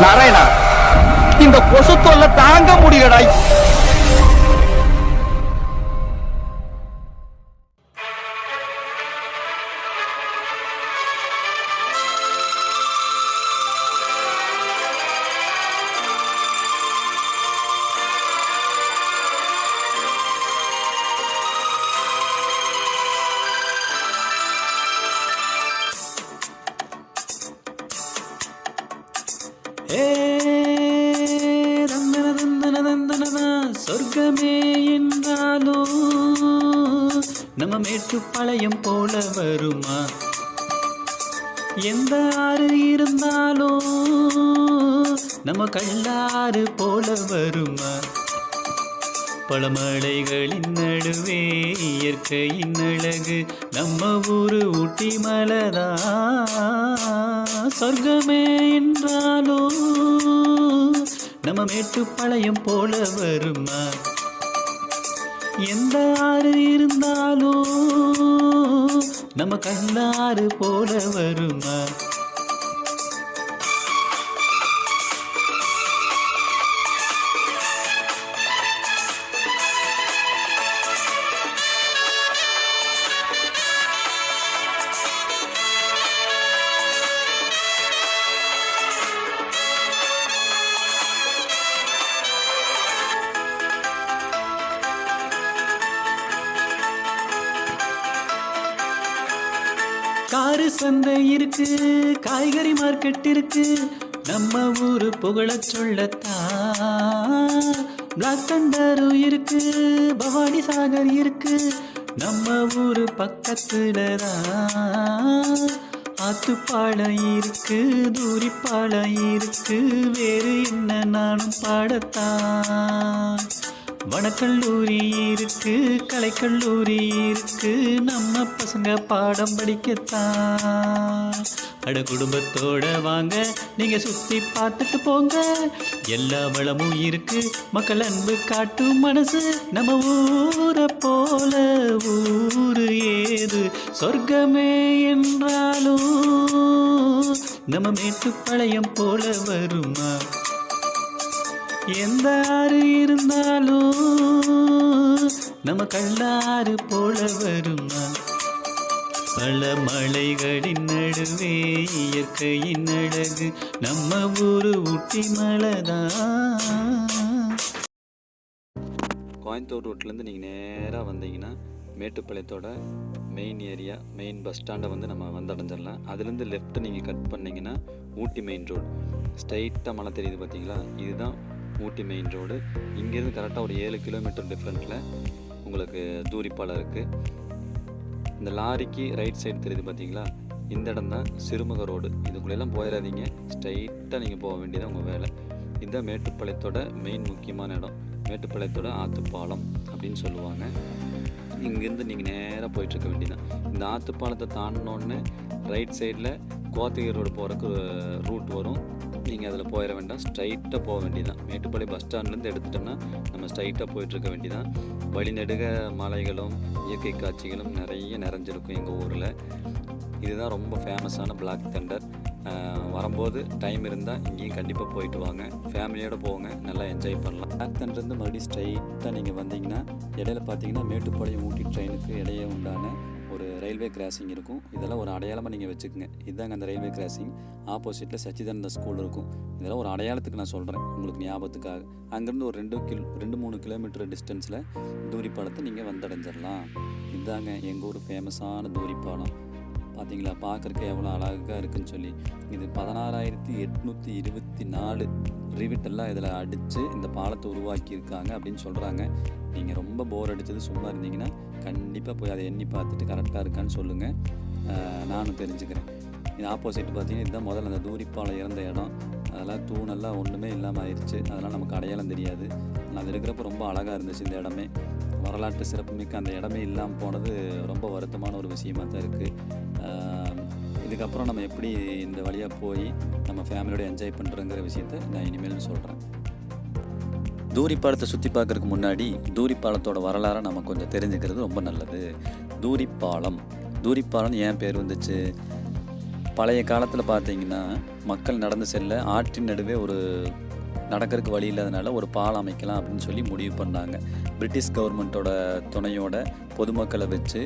நாராயணா, இந்த கொசு தொல்லை தாங்க முடியலடா. சொர்க்கமே என்றாலும் நம்ம மேட்டுப்பாளையம் போல வருமா? எந்த ஆறு இருந்தாலும் நம்ம கல்லாறு போல வருமா? பழமலைகளின் நடுவே இயற்கையின் அழகு நம்ம ஊரு ஊட்டி மலைதான். சொர்க்கமே என்றாலும் நம்ம மேட்டுப்பாளையம் போல வருமா? எந்த ஆறு இருந்தாலும் நம்ம கல்லாறு போல வருமா? காரு சந்தை இருக்கு, காய்கறி மார்க்கெட் இருக்கு, நம்ம ஊரு புகழ சொல்லத்தான். பிளாக் தண்டரும் இருக்கு, பவானி சாகர் இருக்கு, நம்ம ஊரு பக்கத்துலதான். ஆத்துப்பாலம் இருக்கு, தூரிப்பாலம் இருக்கு, வேறு என்ன நானும் பாடத்தான். வனக்கல்லூரி இருக்கு, கலைக்கல்லூரி இருக்கு, நம்ம பசங்க பாடம் படிக்கத்தான். அட குடும்பத்தோட வாங்க, நீங்க சுத்தி பார்த்துட்டு போங்க. எல்லா வளமும் இருக்கு, மக்கள் அன்பு காட்டும் மனசு. நம்ம ஊரை போல ஊரு ஏது? சொர்க்கமே என்றாலும் நம்ம மேட்டுப்பாளையம் போல வருமா? எந்த ஆறு இருந்தாலும் நம்ம கல்லாறு போல வருமா? பல மலைகளின் நடுவே இயற்கையின் அழகு நம்ம ஊரு ஊட்டி மலைதான். கோயம்புத்தூர் ரோட்லேருந்து நீங்கள் நேராக வந்தீங்கன்னா மேட்டுப்பாளையத்தோட மெயின் ஏரியா, மெயின் பஸ் ஸ்டாண்டை வந்து நம்ம வந்தடைஞ்சிடலாம். அதுலேருந்து லெஃப்ட்டு நீங்கள் கட் பண்ணிங்கன்னா ஊட்டி மெயின் ரோடு. ஸ்ட்ரைட்டாக மலை தெரியுது பார்த்தீங்களா? இதுதான் ஊட்டி மெயின் ரோடு. இங்கேருந்து கரெக்டாக ஒரு 7 கிலோமீட்டர் டிஃப்ரெண்ட்டில் உங்களுக்கு தூரிப்பாலம் இருக்குது. இந்த லாரிக்கு ரைட் சைடு தெரியுது பார்த்தீங்களா? இந்த இடம் தான் சிறுமுக ரோடு. இதுக்குள்ளெல்லாம் போயிடாதீங்க, ஸ்ட்ரைட்டாக நீங்கள் போக வேண்டியது உங்கள் வேலை. இதுதான் மேட்டுப்பாளையத்தோட மெயின் முக்கியமான இடம். மேட்டுப்பாளையத்தோட ஆற்றுப்பாலம் அப்படின்னு சொல்லுவாங்க. இங்கேருந்து நீங்கள் நேராக போயிட்டுருக்க வேண்டியதான். இந்த ஆற்றுப்பாலத்தை தாண்டினோடனே ரைட் சைடில் கோத்தகிரி ரோடு போகிறக்கு ரூட் வரும். நீங்கள் அதில் போயிட வேண்டாம், ஸ்ட்ரைட்டாக போக வேண்டியதான். மேட்டுப்பாளையம் பஸ் ஸ்டாண்ட்லேருந்து எடுத்துட்டோன்னா நம்ம ஸ்ட்ரைட்டாக போயிட்டுருக்க வேண்டியதான். வழிநெடுக மலைகளும் இயற்கை காட்சிகளும் நிறைய நிறைஞ்சிருக்கும் எங்கள் ஊரில். இதுதான் ரொம்ப ஃபேமஸான பிளாக் தண்டர். வரும்போது டைம் இருந்தால் இங்கேயும் கண்டிப்பாக போயிட்டு வாங்க, ஃபேமிலியோடு போங்க, நல்லா என்ஜாய் பண்ணலாம். பிளாக் தண்டர்லேருந்து மறுபடியும் ஸ்ட்ரைட்டாக நீங்கள் வந்தீங்கன்னா இடையில பார்த்தீங்கன்னா மேட்டுப்பாளையம் ஊட்டி ட்ரெயினுக்கு இடையே உண்டான ஒரு ரயில்வே கிராசிங் இருக்கும். இதெல்லாம் ஒரு அடையாளமாக நீங்கள் வச்சுக்கோங்க. இதுதாங்க அந்த ரயில்வே கிராசிங். ஆப்போசிட்டில் சச்சிதானந்த ஸ்கூல் இருக்கும். இதெல்லாம் ஒரு அடையாளத்துக்கு நான் சொல்கிறேன், உங்களுக்கு ஞாபகத்துக்காக. அங்கேருந்து ஒரு 2-3 கிலோமீட்டர் டிஸ்டன்ஸில் தூரிப்பாலத்தை நீங்கள் வந்தடைஞ்சிடலாம். இதுதாங்க எங்கள் ஊர் ஃபேமஸான தூரிப்பாலம். பார்த்தீங்களா, பார்க்குறக்கு எவ்வளோ அழகாக இருக்குதுன்னு சொல்லி. இது 16,824 ரிவிட்டெல்லாம் இதில் அடித்து இந்த பாலத்தை உருவாக்கியிருக்காங்க அப்படின்னு சொல்கிறாங்க. நீங்கள் ரொம்ப போர் அடித்தது சும்மா இருந்தீங்கன்னா கண்டிப்பாக போய் அதை எண்ணி பார்த்துட்டு கரெக்டாக இருக்கான்னு சொல்லுங்கள், நானும் தெரிஞ்சுக்கிறேன். இது ஆப்போசிட் பார்த்தீங்கன்னா இதுதான் முதல்ல அந்த தூரிப்பாலம் இறந்த இடம். அதெல்லாம் தூணெல்லாம் ஒன்றுமே இல்லாமல் ஆயிடுச்சு. அதெல்லாம் நமக்கு அடையாளம் தெரியாது. அது இருக்கிறப்ப ரொம்ப அழகாக இருந்துச்சு இந்த இடமே. வரலாற்று சிறப்புமிக்க அந்த இடமே இல்லாமல் போனது ரொம்ப வருத்தமான ஒரு விஷயமாக தான் இருக்குது. இதுக்கப்புறம் நம்ம எப்படி இந்த வழியாக போய் நம்ம ஃபேமிலியோட என்ஜாய் பண்ணுறோங்கிற விஷயத்த நான் இனிமேல் சொல்கிறேன். தூரிப்பாலத்தை சுற்றி பார்க்குறதுக்கு முன்னாடி தூரிப்பாலத்தோட வரலாறை நம்ம கொஞ்சம் தெரிஞ்சுக்கிறது ரொம்ப நல்லது. தூரிப்பாலம் ஏன் பேர் வந்துச்சு? பழைய காலத்தில் பார்த்தீங்கன்னா மக்கள் நடந்து செல்ல ஆற்றின் நடுவே ஒரு நடக்கிறதுக்கு வழி இல்லாதனால ஒரு பாலம் அமைக்கலாம் அப்படின்னு சொல்லி முடிவு பண்ணாங்க. பிரிட்டிஷ் கவர்மெண்ட்டோட துணையோட பொதுமக்களை வச்சு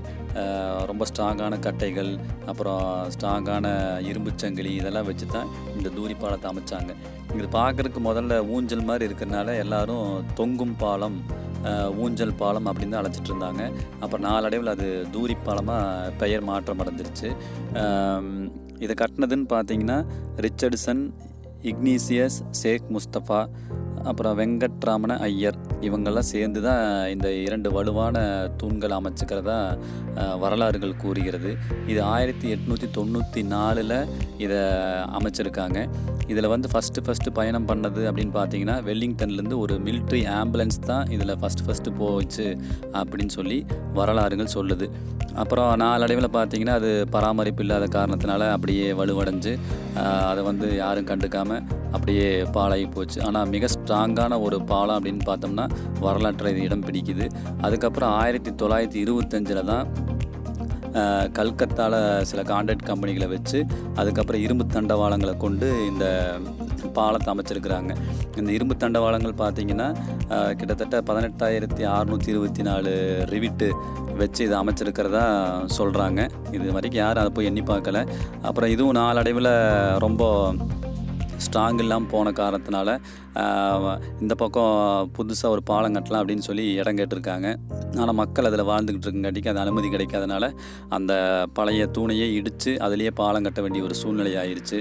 ரொம்ப ஸ்ட்ராங்கான கட்டைகள், அப்புறம் ஸ்ட்ராங்கான இரும்பு சங்கிலி இதெல்லாம் வச்சு தான் இந்த தூரி பாலத்தை அமைச்சாங்க. இது பார்க்குறதுக்கு முதல்ல ஊஞ்சல் மாதிரி இருக்கிறனால எல்லாரும் தொங்கும் பாலம், ஊஞ்சல் பாலம் அப்படின்னு தான் அழைச்சிட்டு இருந்தாங்க. அப்புறம் நாளடைவில் அது தூரி பாலமாக பெயர் மாற்றம் அடைஞ்சிருச்சு. இதை கட்டினதுன்னு பார்த்தீங்கன்னா ரிச்சர்ட்சன், இக்னீசியஸ், ஷேக் முஸ்தபா, அப்புறம் வெங்கட்ராமன ஐயர் இவங்கெல்லாம் சேர்ந்து தான் இந்த 2 வலுவான தூண்கள் அமைச்சுக்கிறதா வரலாறுகள் கூறுகிறது. இது 1894 இதை அமைச்சிருக்காங்க. இதில் வந்து ஃபஸ்ட்டு பயணம் பண்ணது அப்படின்னு பார்த்தீங்கன்னா வெல்லிங்டன்லேருந்து ஒரு மிலிட்ரி ஆம்புலன்ஸ் தான் இதில் ஃபஸ்ட்டு போச்சு அப்படின்னு சொல்லி வரலாறுகள் சொல்லுது. அப்புறம் நாளடைவில் பார்த்தீங்கன்னா அது பராமரிப்பு இல்லாத காரணத்தினால அப்படியே வலுவடைஞ்சு அதை வந்து யாரும் கண்டுக்காமல் அப்படியே பாழாகி போச்சு. ஆனால் மிக ஸ்ட்ராங்கான ஒரு பாலம் அப்படின்னு பார்த்தோம்னா வரலாற்றில் இது இடம் பிடிக்குது. அதுக்கப்புறம் 1925 தான் கல்கத்தாவில் சில கான்ட்ராக்ட் கம்பெனிகளை வச்சு அதுக்கப்புறம் இரும்பு தண்டவாளங்களை கொண்டு இந்த பாலத்தை அமைச்சிருக்கிறாங்க. இந்த இரும்பு தண்டவாளங்கள் பார்த்திங்கன்னா கிட்டத்தட்ட 18,624 ரிவிட்டு வச்சு இதை அமைச்சிருக்கிறதா சொல்கிறாங்க. இது வரைக்கும் யாரும் அதை போய் எண்ணி பார்க்கல. அப்புறம் இதுவும் நாளடைவில் ரொம்ப ஸ்ட்ராங் இல்லாமல் போன காரணத்தினால இந்த பக்கம் புதுசாக ஒரு பாலம் கட்டலாம் அப்படின்னு சொல்லி இடம் கேட்டிருக்காங்க. ஆனால் மக்கள் அதில் வாழ்ந்துக்கிட்டு இருக்குங்காட்டிக்கு அது அனுமதி கிடைக்காதனால அந்த பழைய தூணையே இடித்து அதிலேயே பாலம் கட்ட வேண்டிய ஒரு சூழ்நிலை ஆயிடுச்சு.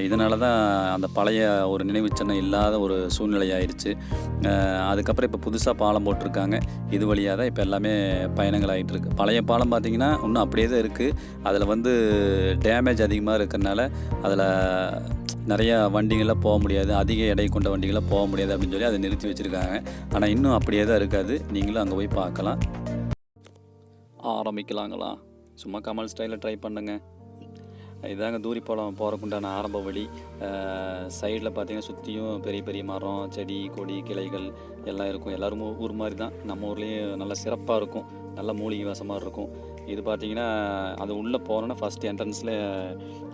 இதனால தான் அந்த பழைய ஒரு நினைவு சின்னம் இல்லாத ஒரு சூழ்நிலை ஆயிடுச்சு. அதுக்கப்புறம் இப்போ புதுசாக பாலம் போட்டிருக்காங்க. இது வழியாக தான் இப்போ எல்லாமே பயணங்கள் ஆகிட்டுருக்கு. பழைய பாலம் பார்த்திங்கன்னா இன்னும் அப்படியே தான் இருக்குது. அதில் வந்து டேமேஜ் அதிகமாக இருக்கிறதுனால அதில் நிறையா வண்டிகள்லாம் போக முடியாது, அதிக எடை கொண்ட வண்டிகள்லாம் போக முடியாது அப்படின்னு சொல்லி அதை நிறுத்தி வச்சுருக்காங்க. ஆனால் இன்னும் அப்படியே தான் இருக்காது. நீங்களும் அங்கே போய் பார்க்கலாம். ஆரம்பிக்கலாங்களா? சும்மா கமல் ஸ்டைலில் ட்ரை பண்ணுங்க. இதாங்க தூரி பாலம் போகிறக்குண்டான ஆரம்ப வழி. சைடில் பார்த்திங்கன்னா சுற்றியும் பெரிய பெரிய மரம், செடி, கொடி, கிளைகள் எல்லாம் இருக்கும். எல்லோரும் ஊர் மாதிரி தான். நம்ம ஊர்லேயும் நல்லா சிறப்பாக இருக்கும், நல்ல மூலிகை வாசமாக இருக்கும். இது பார்த்திங்கன்னா அது உள்ளே போனோன்னா ஃபஸ்ட் என்ட்ரன்ஸில்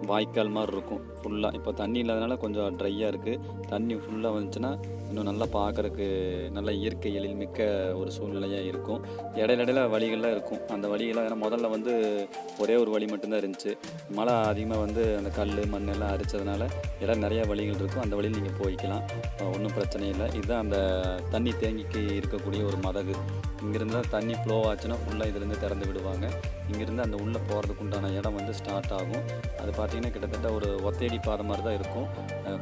வாய்க்கால் மாதிரி இருக்கும் ஃபுல்லாக. இப்போ தண்ணி இல்லாதனால கொஞ்சம் ட்ரையாக இருக்குது. தண்ணி ஃபுல்லாக வந்துச்சுன்னா இன்னும் நல்லா பார்க்குறக்கு நல்ல இயற்கை எழில்மிக்க ஒரு சூழ்நிலையாக இருக்கும். இடையில வழிகள்லாம் இருக்கும். அந்த வழியெல்லாம் ஏன்னா முதல்ல வந்து ஒரே ஒரு வழி மட்டும்தான் இருந்துச்சு. மழை அதிகமாக வந்து அந்த கல் மண் எல்லாம் அரிச்சதுனால இடம் நிறையா வழிகள் இருக்கும். அந்த வழியில் நீங்கள் போய்க்கலாம், ஒன்றும் பிரச்சனை இல்லை. இதுதான் அந்த தண்ணி தேங்கிக்கு இருக்கக்கூடிய ஒரு மதகு. இங்கேருந்து தான் தண்ணி ஃப்ளோ ஆச்சுன்னா ஃபுல்லாக இதுலேருந்து திறந்து விடுவாங்க. இங்கேருந்து அந்த உள்ளே போகிறதுக்கு உண்டான இடம் வந்து ஸ்டார்ட் ஆகும். அது பார்த்திங்கன்னா கிட்டத்தட்ட ஒரு ஒத்தையடி பாதை மாதிரி தான் இருக்கும்.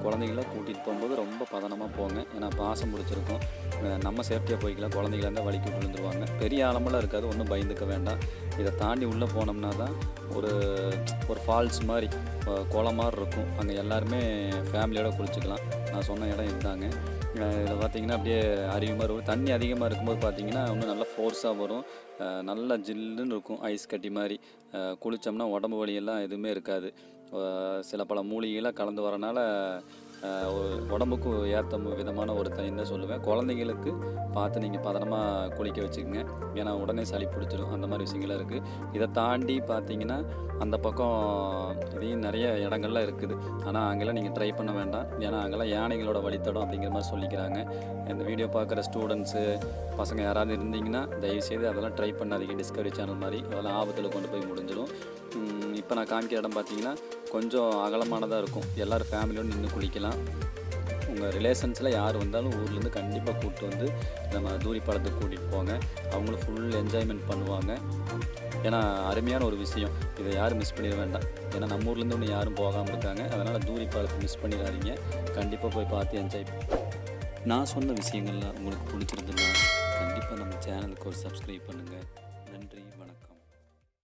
குழந்தைங்கள கூட்டிகிட்டு போகும்போது ரொம்ப பதனமாக போங்க. ஏன்னா பாசம் பிடிச்சிருக்கும். நம்ம சேஃப்டியாக போய்க்கலாம். குழந்தைங்கள இருந்தால் வலிக்கு விழுந்துருவாங்க. பெரிய ஆழமெல்லாம் இருக்காது, ஒன்றும் பயந்துக்க வேண்டாம். இதை தாண்டி உள்ளே போனோம்னா தான் ஒரு ஃபால்ஸ் மாதிரி குளம் மாதிரி இருக்கும். அங்கே எல்லாருமே ஃபேமிலியோடு குளிச்சுக்கலாம். நான் சொன்ன இடம் இருந்தாங்க. இதில் பார்த்திங்கன்னா அப்படியே அருவி மாதிரி வரும். தண்ணி அதிகமாக இருக்கும்போது பார்த்திங்கன்னா இன்னும் நல்லா ஃபோர்ஸாக வரும். நல்லா ஜில்லுன்னு இருக்கும், ஐஸ் கட்டி மாதிரி. குளித்தோம்னா உடம்பு வலியெல்லாம் எதுவுமே இருக்காது. சில பல மூலிகைலாம் கலந்து வரனால உடம்புக்கு ஏற்ற விதமான ஒரு தண்ணி தான் சொல்லுவேன். குழந்தைங்களுக்கு பார்த்து நீங்கள் பதனமாக குளிக்க வச்சுக்கோங்க. ஏன்னா உடனே சளி பிடிச்சிடும். அந்த மாதிரி விஷயங்கள்லாம் இருக்குது. இதை தாண்டி பார்த்தீங்கன்னா அந்த பக்கம் இதையும் நிறைய இடங்கள்லாம் இருக்குது. ஆனால் அங்கெல்லாம் நீங்கள் ட்ரை பண்ண வேண்டாம். ஏன்னா அங்கெல்லாம் யானைகளோட வழித்தடம் அப்படிங்கிற மாதிரி சொல்லிக்கிறாங்க. இந்த வீடியோ பார்க்குற ஸ்டூடெண்ட்ஸு பசங்க யாராவது இருந்தீங்கன்னா தயவுசெய்து அதெல்லாம் ட்ரை பண்ணாதீங்க. டிஸ்கவரி சேனல் மாதிரி அதெல்லாம் ஆபத்தில் கொண்டு போய் முடிஞ்சிடும். இப்போ நான் காமிக்கிற இடம் பார்த்தீங்கன்னா கொஞ்சம் அகலமானதாக இருக்கும். எல்லோரும் ஃபேமிலியோடு நின்று குளிக்கலாம். உங்கள் ரிலேஷன்ஸில் யார் வந்தாலும் ஊர்லேருந்து கண்டிப்பாக கூப்பிட்டு வந்து நம்ம தூரி பாலத்துக்கு கூட்டிகிட்டு போங்க. அவங்களும் ஃபுல் என்ஜாய்மெண்ட் பண்ணுவாங்க. ஏன்னா அருமையான ஒரு விஷயம். இதை யாரும் மிஸ் பண்ணிட வேண்டாம். ஏன்னா நம்ம ஊர்லேருந்து ஒன்று யாரும் போகாமல் இருக்காங்க. அதனால் தூரி பாலத்தை மிஸ் பண்ணிடாதீங்க. கண்டிப்பாக போய் பார்த்து என்ஜாய். நான் சொன்ன விஷயங்கள்லாம் உங்களுக்கு பிடிச்சிருந்துன்னா கண்டிப்பாக நம்ம சேனலுக்கு ஒரு சப்ஸ்கிரைப் பண்ணுங்கள்.